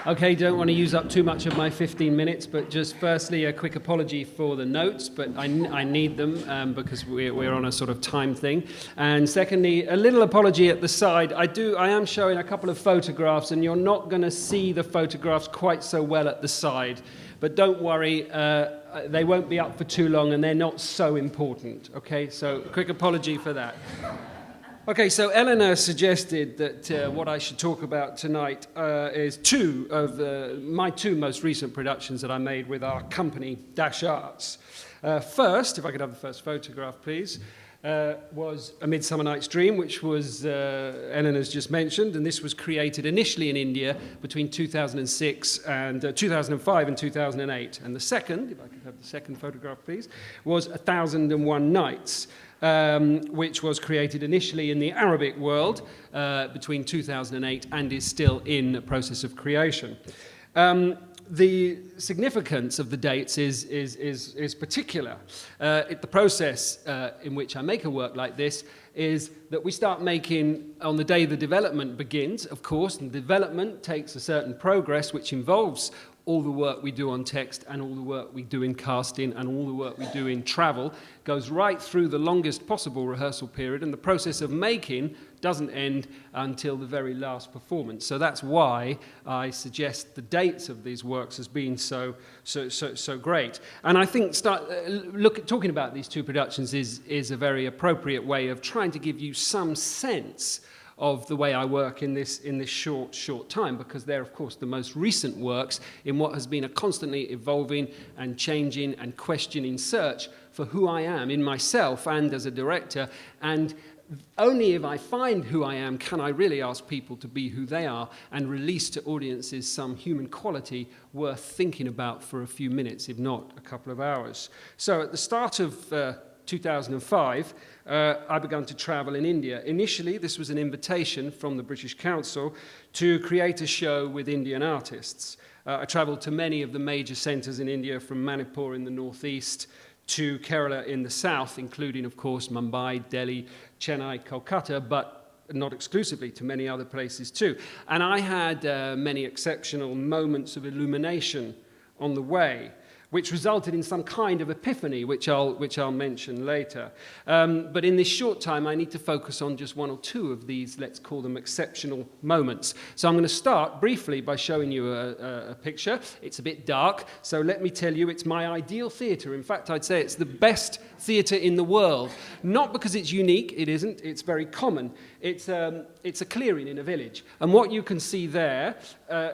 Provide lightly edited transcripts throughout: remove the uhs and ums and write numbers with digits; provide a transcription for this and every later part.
Okay, don't want to use up too much of my 15 minutes, but just firstly, a quick apology for the notes, but I need them because we're on a sort of time thing. And secondly, a little apology at the side. I am showing a couple of photographs, and you're not going to see the photographs quite so well at the side. But don't worry, they won't be up for too long, and they're not so important. Okay, so quick apology for that. Okay, so Eleanor suggested that what I should talk about tonight is two of my two most recent productions that I made with our company, Dash Arts. First, if I could have the first photograph, please, was A Midsummer Night's Dream, which was Eleanor's just mentioned, and this was created initially in India between 2006 and 2005 and 2008. And the second, if I could have the second photograph, please, was 1001 Nights. Which was created initially in the Arabic world between 2008 and is still in the process of creation. The significance of the dates is particular. The process in which I make a work like this is that we start making on the day the development begins, of course, and development takes a certain progress which involves all the work we do on text and all the work we do in casting and all the work we do in travel goes right through the longest possible rehearsal period, and the process of making doesn't end until the very last performance. So that's why I suggest the dates of these works as being so great. And I think talking about these two productions is a very appropriate way of trying to give you some sense of the way I work in this short time, because they're, of course, the most recent works in what has been a constantly evolving and changing and questioning search for who I am in myself and as a director. And only if I find who I am can I really ask people to be who they are and release to audiences some human quality worth thinking about for a few minutes, if not a couple of hours. So at the start of 2005, I began to travel in India. Initially, this was an invitation from the British Council to create a show with Indian artists. I traveled to many of the major centres in India, from Manipur in the northeast to Kerala in the south, including, of course, Mumbai, Delhi, Chennai, Kolkata, but not exclusively, to many other places too. And I had many exceptional moments of illumination on the way, which resulted in some kind of epiphany, which I'll mention later. But in this short time, I need to focus on just one or two of these, let's call them exceptional moments. So I'm going to start briefly by showing you a picture. It's a bit dark, so let me tell you, it's my ideal theatre. In fact, I'd say it's the best theatre in the world. Not because it's unique, it isn't, it's very common. It's a clearing in a village. And what you can see there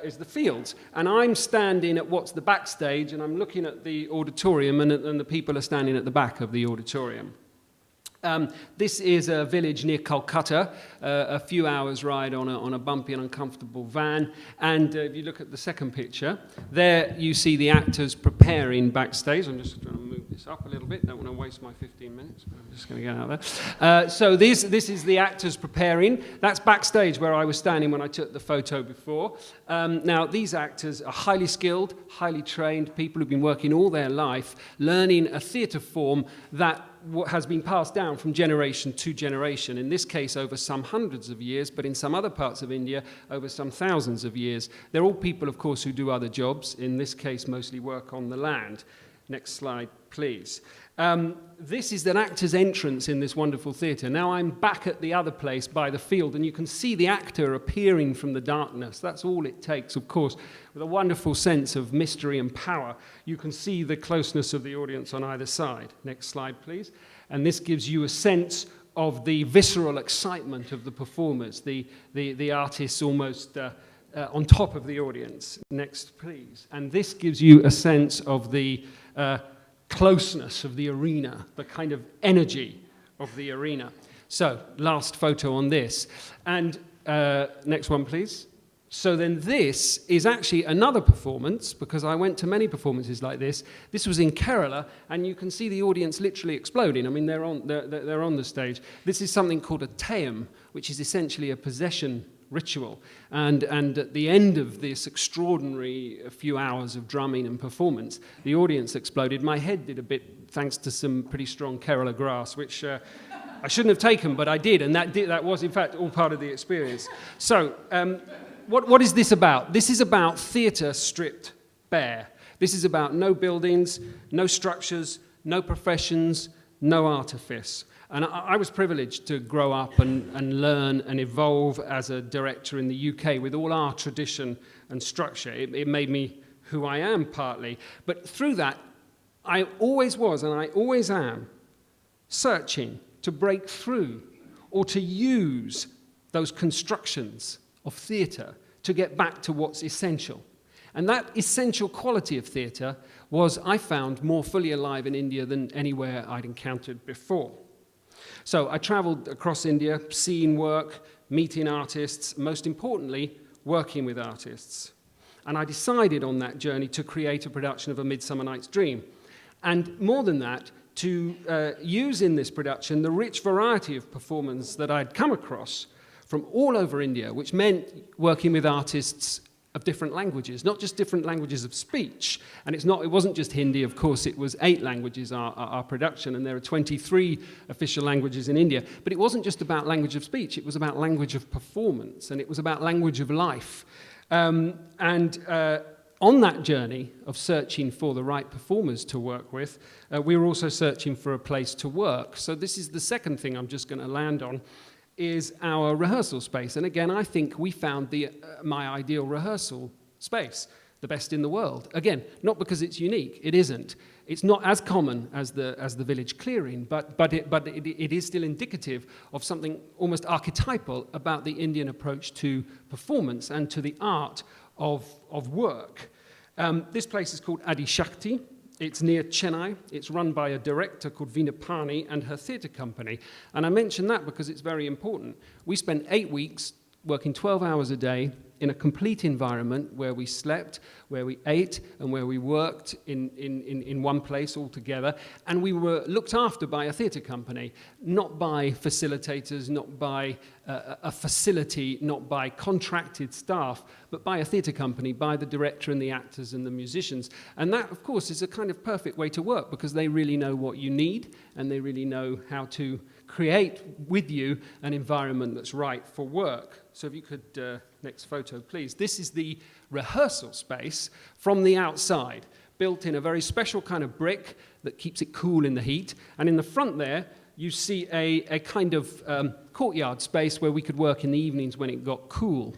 is the fields. And I'm standing at what's the backstage, and I'm looking at the auditorium, and the people are standing at the back of the auditorium. This is a village near Kolkata, a few hours' ride on a bumpy and uncomfortable van. And if you look at the second picture, there you see the actors preparing backstage. I'm just trying to move this up a little bit. Don't want to waste my 15 minutes, but I'm just going to get out there. So this is the actors preparing. That's backstage where I was standing when I took the photo before. Now, these actors are highly skilled, highly trained people who've been working all their life, learning a theatre form that has been passed down from generation to generation, in this case over some hundreds of years, but in some other parts of India over some thousands of years. They're all people, of course, who do other jobs, in this case mostly work on the land. Next slide, please. This is an actor's entrance in this wonderful theatre. Now I'm back at the other place by the field, and you can see the actor appearing from the darkness. That's all it takes, of course, with a wonderful sense of mystery and power. You can see the closeness of the audience on either side. Next slide, please. And this gives you a sense of the visceral excitement of the performers, the artists almost on top of the audience. Next, please. And this gives you a sense of the closeness of the arena, the kind of energy of the arena. So, last photo on this. And next one, please. So then this is actually another performance, because I went to many performances like this. This was in Kerala, and you can see the audience literally exploding. I mean, they're on the stage. This is something called a tayam, which is essentially a possession ritual. And at the end of this extraordinary few hours of drumming and performance, the audience exploded. My head did a bit, thanks to some pretty strong Kerala grass, which I shouldn't have taken, but I did. And that was, in fact, all part of the experience. So what is this about? This is about theatre stripped bare. This is about no buildings, no structures, no professions, no artifice. And I was privileged to grow up and learn and evolve as a director in the UK with all our tradition and structure. It made me who I am partly. But through that, I always was and I always am searching to break through or to use those constructions of theatre to get back to what's essential. And that essential quality of theatre was, I found, more fully alive in India than anywhere I'd encountered before. So I travelled across India, seeing work, meeting artists, most importantly, working with artists. And I decided on that journey to create a production of A Midsummer Night's Dream. And more than that, to use in this production the rich variety of performance that I'd come across from all over India, which meant working with artists of different languages, not just different languages of speech. And it wasn't just Hindi, of course, it was 8 languages, our production, and there are 23 official languages in India. But it wasn't just about language of speech, it was about language of performance, and it was about language of life. On that journey of searching for the right performers to work with, we were also searching for a place to work. So this is the second thing I'm just going to land on, is our rehearsal space. And again, I think we found my ideal rehearsal space, the best in the world. Again, not because it's unique, it isn't. It's not as common as the village clearing, but it is still indicative of something almost archetypal about the Indian approach to performance and to the art of work. This place is called Adi Shakti. It's near Chennai. It's run by a director called Veena Pani and her theatre company. And I mention that because it's very important. We spent 8 weeks working 12 hours a day in a complete environment where we slept, where we ate, and where we worked in one place all together. And we were looked after by a theatre company, not by facilitators, not by a facility, not by contracted staff, but by a theatre company, by the director and the actors and the musicians. And that, of course, is a kind of perfect way to work because they really know what you need and they really know how to create with you an environment that's right for work. So if you could, next photo, please. This is the rehearsal space from the outside, built in a very special kind of brick that keeps it cool in the heat. And in the front there, you see a kind of courtyard space where we could work in the evenings when it got cool.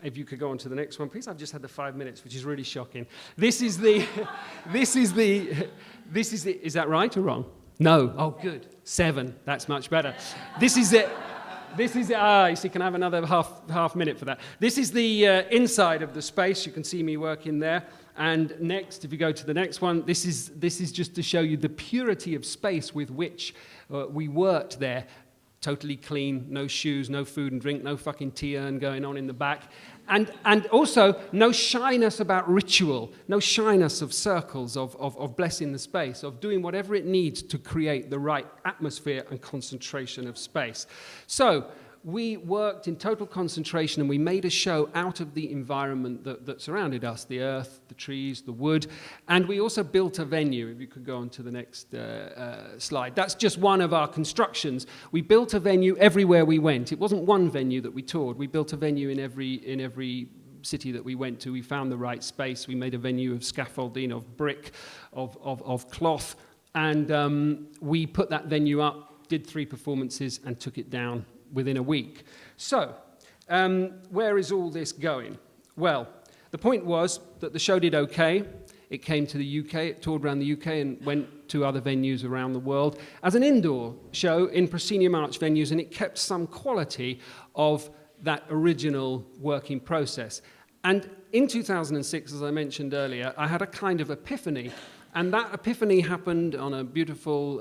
If you could go on to the next one, please. I've just had the 5 minutes, which is really shocking. This is the, is that right or wrong? No. Oh, good. 7. That's much better. This is it. You see, can I have another half minute for that? This is the inside of the space. You can see me working there. And next, if you go to the next one, this is just to show you the purity of space with which we worked there. Totally clean, no shoes, no food and drink, no fucking tea urn going on in the back. And also, no shyness about ritual, no shyness of circles, of blessing the space, of doing whatever it needs to create the right atmosphere and concentration of space. So, we worked in total concentration and we made a show out of the environment that surrounded us, the earth, the trees, the wood, and we also built a venue. If you could go on to the next slide. That's just one of our constructions. We built a venue everywhere we went. It wasn't one venue that we toured. We built a venue in every city that we went to. We found the right space. We made a venue of scaffolding, of brick, of cloth, and we put that venue up, did 3 performances, and took it down within a week. So, where is all this going? Well, the point was that the show did okay. It came to the UK, it toured around the UK and went to other venues around the world as an indoor show in proscenium arch venues, and it kept some quality of that original working process. And in 2006, as I mentioned earlier, I had a kind of epiphany. And that epiphany happened on a beautiful,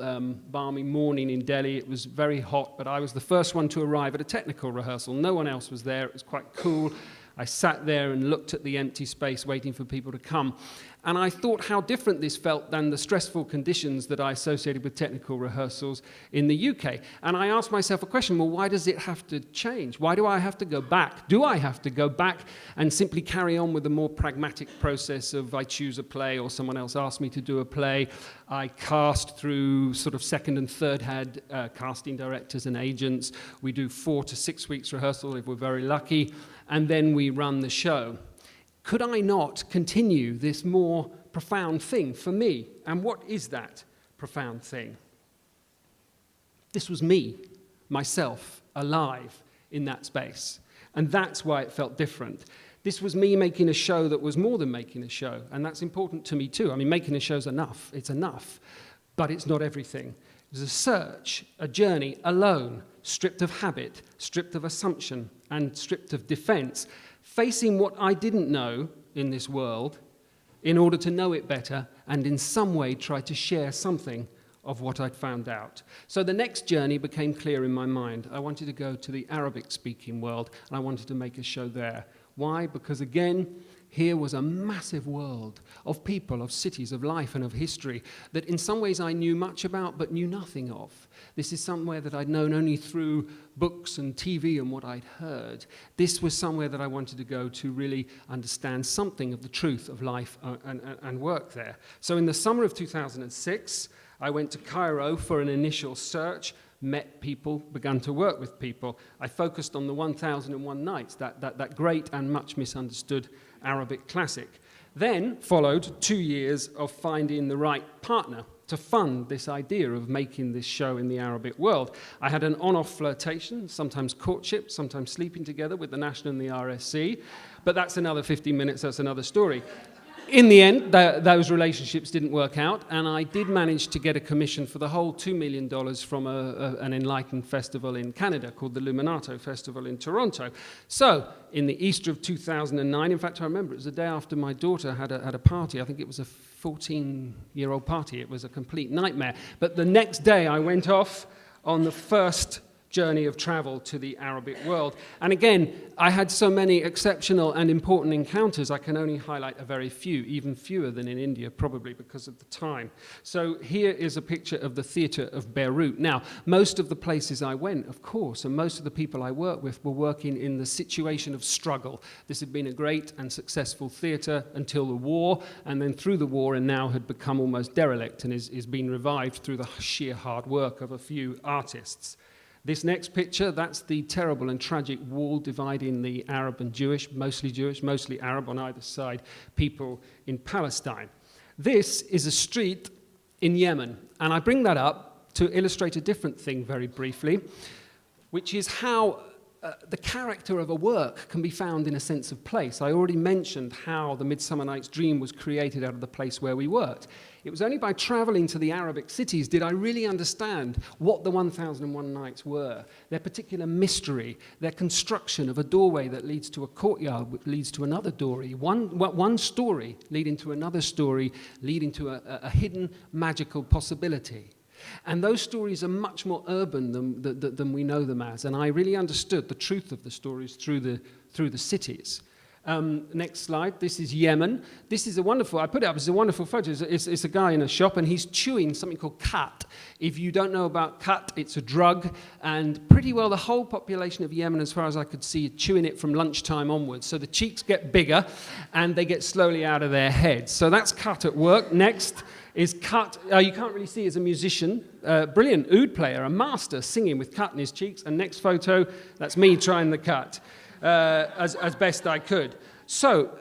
balmy morning in Delhi. It was very hot, but I was the first one to arrive at a technical rehearsal. No one else was there. It was quite cool. I sat there and looked at the empty space waiting for people to come. And I thought how different this felt than the stressful conditions that I associated with technical rehearsals in the UK. And I asked myself a question, well, why does it have to change? Why do I have to go back? Do I have to go back and simply carry on with the more pragmatic process of I choose a play or someone else asks me to do a play? I cast through sort of second and third hand casting directors and agents. We do 4 to 6 weeks rehearsal if we're very lucky, and then we run the show. Could I not continue this more profound thing for me? And what is that profound thing? This was me, myself, alive in that space. And that's why it felt different. This was me making a show that was more than making a show. And that's important to me too. I mean, making a show's enough. It's enough. But it's not everything. It was a search, a journey, alone, stripped of habit, stripped of assumption, and stripped of defense, facing what I didn't know in this world in order to know it better and in some way try to share something of what I'd found out. So the next journey became clear in my mind. I wanted to go to the Arabic-speaking world, and I wanted to make a show there. Why? Because again, here was a massive world of people, of cities, of life, and of history that in some ways I knew much about but knew nothing of. This is somewhere that I'd known only through books and TV and what I'd heard. This was somewhere that I wanted to go to really understand something of the truth of life and work there. So in the summer of 2006, I went to Cairo for an initial search, met people, began to work with people. I focused on the 1001 Nights, that great and much misunderstood Arabic classic. Then followed 2 years of finding the right partner to fund this idea of making this show in the Arabic world. I had an on-off flirtation, sometimes courtship, sometimes sleeping together with the National and the RSC, but that's another 15 minutes, that's another story. In the end, those relationships didn't work out, and I did manage to get a commission for the whole $2 million from an enlightened festival in Canada called the Luminato Festival in Toronto. So, in the Easter of 2009, in fact, I remember it was the day after my daughter had a party. I think it was a 14-year-old party. It was a complete nightmare. But the next day, I went off on the first journey of travel to the Arabic world. And again, I had so many exceptional and important encounters, I can only highlight a very few, even fewer than in India, probably because of the time. So here is a picture of the theatre of Beirut. Now, most of the places I went, of course, and most of the people I worked with were working in the situation of struggle. This had been a great and successful theatre until the war, and then through the war, and now had become almost derelict and is being revived through the sheer hard work of a few artists. This next picture, that's the terrible and tragic wall dividing the Arab and Jewish, mostly Arab on either side, people in Palestine. This is a street in Yemen, and I bring that up to illustrate a different thing very briefly, which is how the character of a work can be found in a sense of place. I already mentioned how the Midsummer Night's Dream was created out of the place where we worked. It was only by traveling to the Arabic cities did I really understand what the 1001 Nights were, their particular mystery, their construction of a doorway that leads to a courtyard, which leads to another doorway, one story leading to another story, leading to a hidden magical possibility. And those stories are much more urban than we know them as. And I really understood the truth of the stories through the cities. Next slide. This is Yemen. This is a wonderful, I put it up as a wonderful photo. It's a guy in a shop and he's chewing something called kat. If you don't know about kat, it's a drug. And pretty well the whole population of Yemen, as far as I could see, chewing it from lunchtime onwards. So the cheeks get bigger and they get slowly out of their heads. So that's kat at work. Next is kat. You can't really see, as a musician, brilliant oud player, a master singing with kat in his cheeks. And next photo, that's me trying the kat. As best I could. So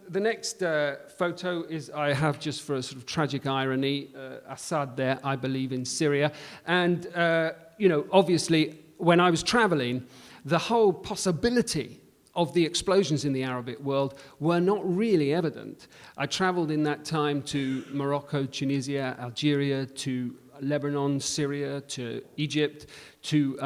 the next photo is I have, just for a sort of tragic irony, Assad there, I believe, in Syria. And, obviously, when I was traveling, the whole possibility of the explosions in the Arabic world were not really evident. I traveled in that time to Morocco, Tunisia, Algeria, to Lebanon, Syria, to Egypt, to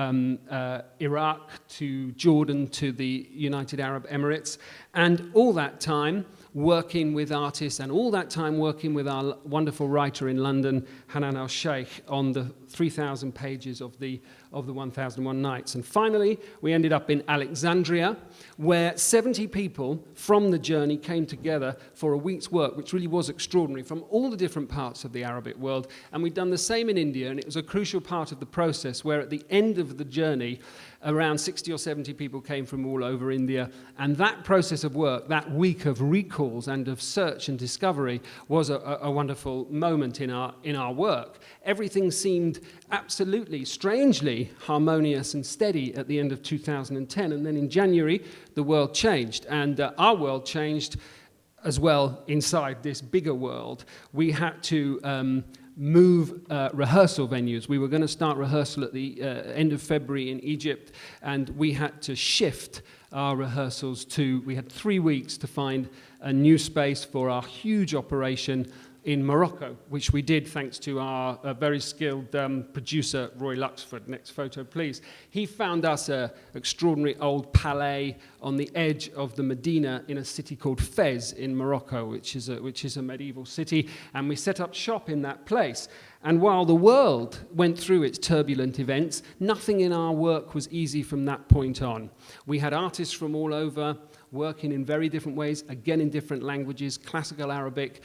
Iraq, to Jordan, to the United Arab Emirates. And all that time, working with artists, and all that time working with our wonderful writer in London, Hanan al-Sheikh, on the 3,000 pages of the 1001 Nights. And finally, we ended up in Alexandria, where 70 people from the journey came together for a week's work, which really was extraordinary, from all the different parts of the Arabic world. And we'd done the same in India, and it was a crucial part of the process, where at the end of the journey, around 60 or 70 people came from all over India, and that process of work, that week of recalls and of search and discovery, was a wonderful moment in our work. Everything seemed absolutely, strangely harmonious and steady at the end of 2010, and then in January, the world changed, and our world changed as well inside this bigger world. We had to move rehearsal venues. We were going to start rehearsal at the end of February in Egypt, and we had to shift our rehearsals we had 3 weeks to find a new space for our huge operation in Morocco, which we did thanks to our very skilled producer, Roy Luxford. Next photo, please. He found us an extraordinary old palais on the edge of the Medina in a city called Fez in Morocco, which is a medieval city, and we set up shop in that place. And while the world went through its turbulent events, nothing in our work was easy from that point on. We had artists from all over, working in very different ways, again in different languages, classical Arabic,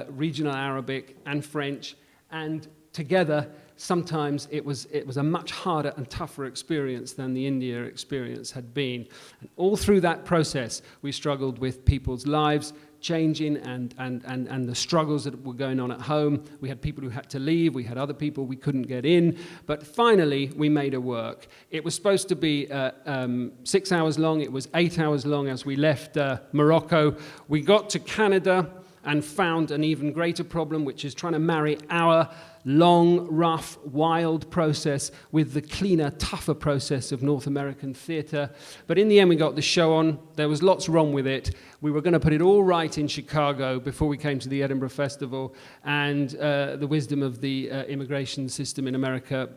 regional Arabic, and French, and together, sometimes it was a much harder and tougher experience than the India experience had been. And all through that process, we struggled with people's lives changing and the struggles that were going on at home. We had people who had to leave, we had other people we couldn't get in, but finally we made it work. It was supposed to be 6 hours long, it was 8 hours long as we left Morocco. We got to Canada and found an even greater problem, which is trying to marry our long, rough, wild process with the cleaner, tougher process of North American theatre. But in the end, we got the show on. There was lots wrong with it. We were going to put it all right in Chicago before we came to the Edinburgh Festival, and the wisdom of the immigration system in America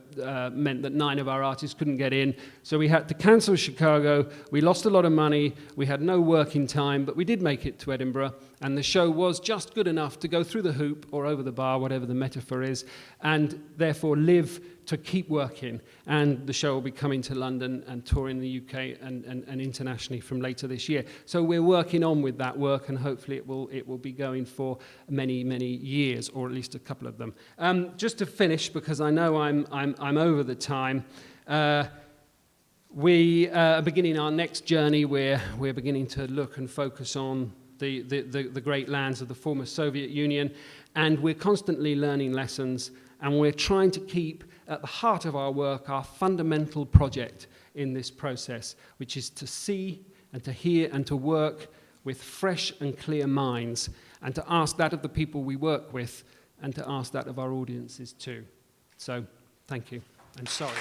meant that 9 of our artists couldn't get in. So we had to cancel Chicago. We lost a lot of money. We had no working time, but we did make it to Edinburgh, and the show was just good enough to go through the hoop or over the bar, whatever the metaphor is, and therefore live to keep working. And the show will be coming to London and touring the UK and internationally from later this year. So we're working on with that work, and hopefully it will be going for many, many years, or at least a couple of them. Just to finish, because I know I'm over the time, we are beginning our next journey. We're beginning to look and focus on the great lands of the former Soviet Union, and we're constantly learning lessons, and we're trying to keep at the heart of our work our fundamental project in this process, which is to see and to hear and to work with fresh and clear minds, and to ask that of the people we work with, and to ask that of our audiences too. So, thank you. I'm sorry.